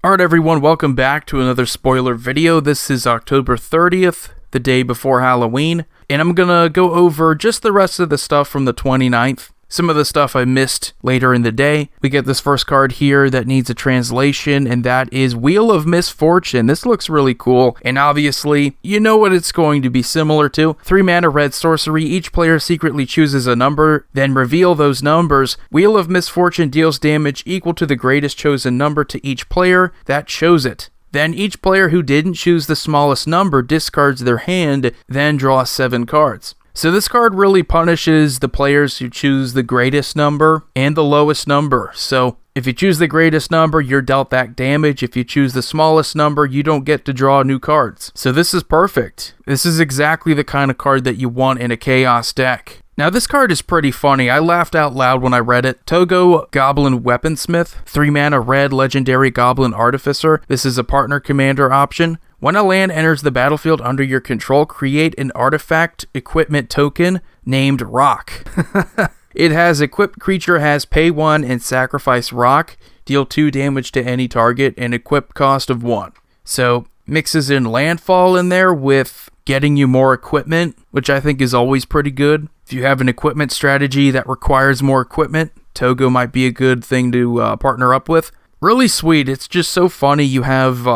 Alright everyone, welcome back to another spoiler video. This is October 30th, the day before Halloween, and I'm gonna go over just the rest of the stuff from the 29th. Some of the stuff I missed later in the day. We get this first card here that needs a translation, and that is Wheel of Misfortune. This looks really cool, and obviously, you know what it's going to be similar to. 3 mana red sorcery, each player secretly chooses a number, then reveal those numbers. Wheel of Misfortune deals damage equal to the greatest chosen number to each player that chose it. Then each player who didn't choose the smallest number discards their hand, then draws 7 cards. So this card really punishes the players who choose the greatest number and the lowest number. So if you choose the greatest number, you're dealt that damage. If you choose the smallest number, you don't get to draw new cards. So this is perfect. This is exactly the kind of card that you want in a Chaos deck. Now this card is pretty funny. I laughed out loud when I read it. Togo Goblin Weaponsmith, 3 mana red legendary Goblin Artificer. This is a partner commander option. When a land enters the battlefield under your control, create an artifact equipment token named Rock. It has equipped creature has pay 1 and sacrifice Rock, deal 2 damage to any target, and equip cost of 1. So mixes in landfall in there with getting you more equipment, which I think is always pretty good. If you have an equipment strategy that requires more equipment, Togo might be a good thing to partner up with. Really sweet. It's just so funny. You have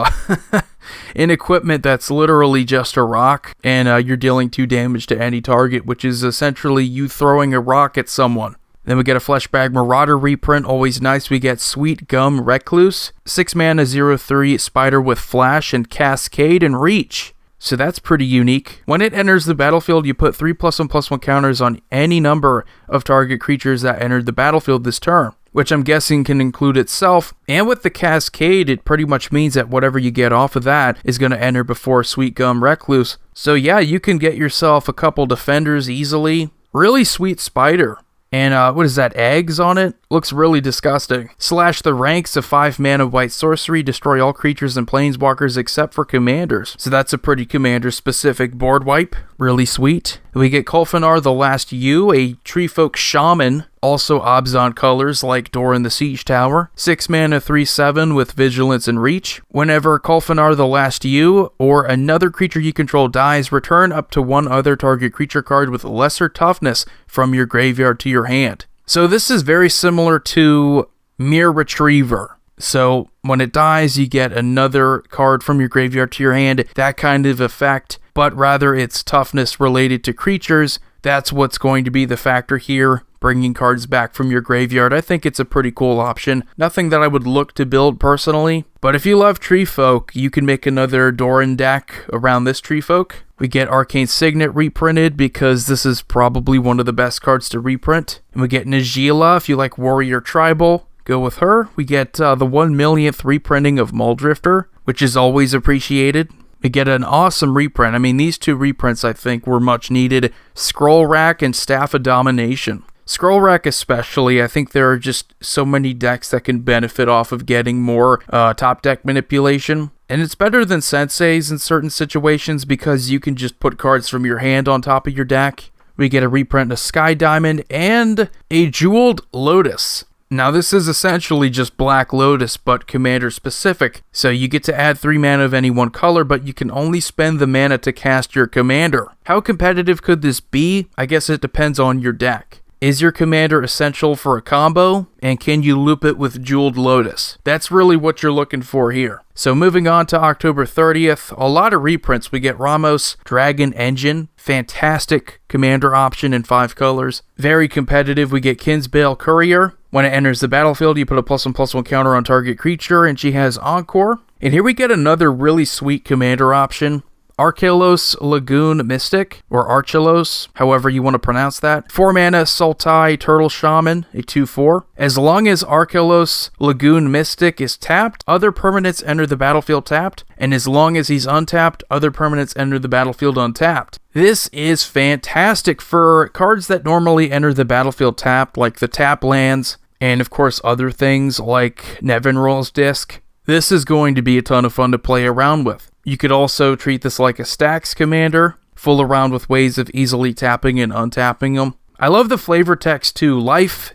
an equipment that's literally just a rock, and you're dealing 2 damage to any target, which is essentially you throwing a rock at someone. Then we get a Fleshbag Marauder reprint, always nice. We get Sweetgum Recluse, 6 mana 0/3 spider with flash and cascade and reach. So that's pretty unique. When it enters the battlefield, you put 3+1/+1 counters on any number of target creatures that entered the battlefield this turn, which I'm guessing can include itself. And with the Cascade, it pretty much means that whatever you get off of that is going to enter before Sweetgum Recluse. So yeah, you can get yourself a couple defenders easily. Really sweet spider. And what is that, eggs on it? Looks really disgusting. Slash the ranks of 5 mana white sorcery, destroy all creatures and planeswalkers except for commanders. So that's a pretty commander-specific board wipe. Really sweet. We get Kolfinar, the Last U, a Treefolk Shaman, also Abzan colors like Door in the Siege Tower. 6 mana 3/7 with Vigilance and Reach. Whenever Kolfinar, the Last U, or another creature you control dies, return up to 1 other target creature card with lesser toughness from your graveyard to your hand. So this is very similar to Mere Retriever. So when it dies, you get another card from your graveyard to your hand, that kind of effect, but rather it's toughness related to creatures. That's what's going to be the factor here, bringing cards back from your graveyard. I think it's a pretty cool option. Nothing that I would look to build personally, but if you love Treefolk, you can make another Doran deck around this Treefolk. We get Arcane Signet reprinted because this is probably one of the best cards to reprint. And we get Najila, if you like Warrior Tribal, go with her. We get the 1 millionth reprinting of Muldrifter, which is always appreciated. We get an awesome reprint. I mean, these 2 reprints I think were much needed. Scroll Rack and Staff of Domination. Scroll Rack especially, I think there are just so many decks that can benefit off of getting more top deck manipulation. And it's better than Senseis in certain situations because you can just put cards from your hand on top of your deck. We get a reprint of Sky Diamond and a Jeweled Lotus. Now this is essentially just Black Lotus, but commander specific. So you get to add 3 mana of any one color, but you can only spend the mana to cast your commander. How competitive could this be? I guess it depends on your deck. Is your commander essential for a combo? And can you loop it with Jeweled Lotus? That's really what you're looking for here. So moving on to October 30th, a lot of reprints. We get Ras Dragon Engine, fantastic commander option in 5 colors. Very competitive. We get Kinsbale Courier. When it enters the battlefield, you put a +1/+1 counter on target creature, and she has Encore. And here we get another really sweet commander option. Archelos Lagoon Mystic, or Archelos, however you want to pronounce that. 4 mana Sultai Turtle Shaman, a 2/4. As long as Archelos Lagoon Mystic is tapped, other permanents enter the battlefield tapped, and as long as he's untapped, other permanents enter the battlefield untapped. This is fantastic for cards that normally enter the battlefield tapped, like the tap lands, and of course other things like Nevinrol's Disc. This is going to be a ton of fun to play around with. You could also treat this like a stacks commander, fool around with ways of easily tapping and untapping them. I love the flavor text too. Life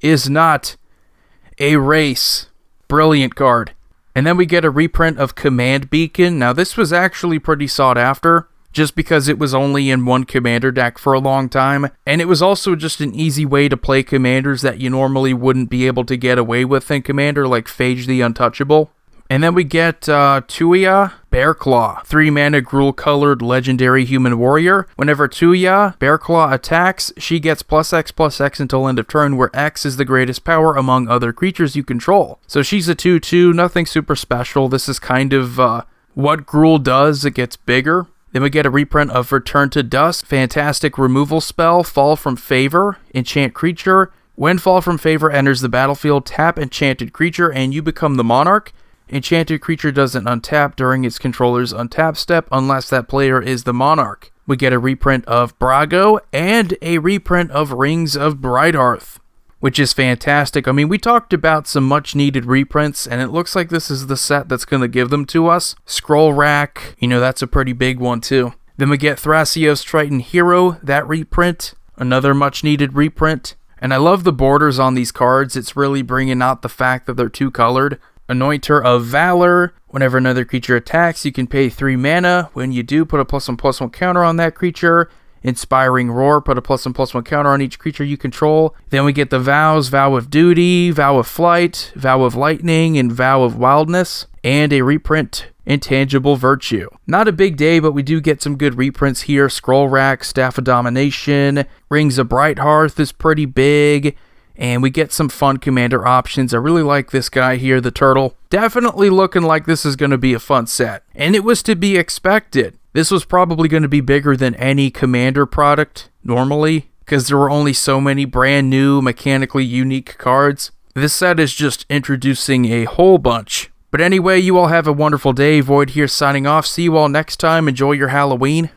is not a race. Brilliant card. And then we get a reprint of Command Beacon. Now this was actually pretty sought after, just because it was only in one commander deck for a long time, and it was also just an easy way to play commanders that you normally wouldn't be able to get away with in Commander, like Phage the Untouchable. And then we get Tuya Bearclaw, 3-mana Gruul-colored legendary human warrior. Whenever Tuya Bearclaw attacks, she gets +X/+X until end of turn, where X is the greatest power among other creatures you control. So she's a 2/2, nothing super special. This is kind of what Gruul does, it gets bigger. Then we get a reprint of Return to Dusk, fantastic removal spell, Fall from Favor, enchant creature. When Fall from Favor enters the battlefield, tap enchanted creature and you become the monarch. Enchanted creature doesn't untap during its controller's untap step unless that player is the monarch. We get a reprint of Brago and a reprint of Rings of Bridehearth, which is fantastic. I mean, we talked about some much needed reprints, and it looks like this is the set that's going to give them to us. Scroll Rack, that's a pretty big one too. Then we get Thracios Triton Hero, that reprint, another much needed reprint. And I love the borders on these cards. It's really bringing out the fact that they're two-colored. Anointer of Valor. Whenever another creature attacks, you can pay 3 mana. When you do, put a +1/+1 counter on that creature. Inspiring Roar, put a +1/+1 counter on each creature you control. Then we get the vows, Vow of Duty, Vow of Flight, Vow of Lightning, and Vow of Wildness. And a reprint, Intangible Virtue. Not a big day, but we do get some good reprints here. Scroll Rack, Staff of Domination, Rings of Bridehearth is pretty big. And we get some fun commander options. I really like this guy here, the turtle. Definitely looking like this is going to be a fun set. And it was to be expected. This was probably going to be bigger than any commander product normally, because there were only so many brand new, mechanically unique cards. This set is just introducing a whole bunch. But anyway, you all have a wonderful day. Void here signing off. See you all next time. Enjoy your Halloween.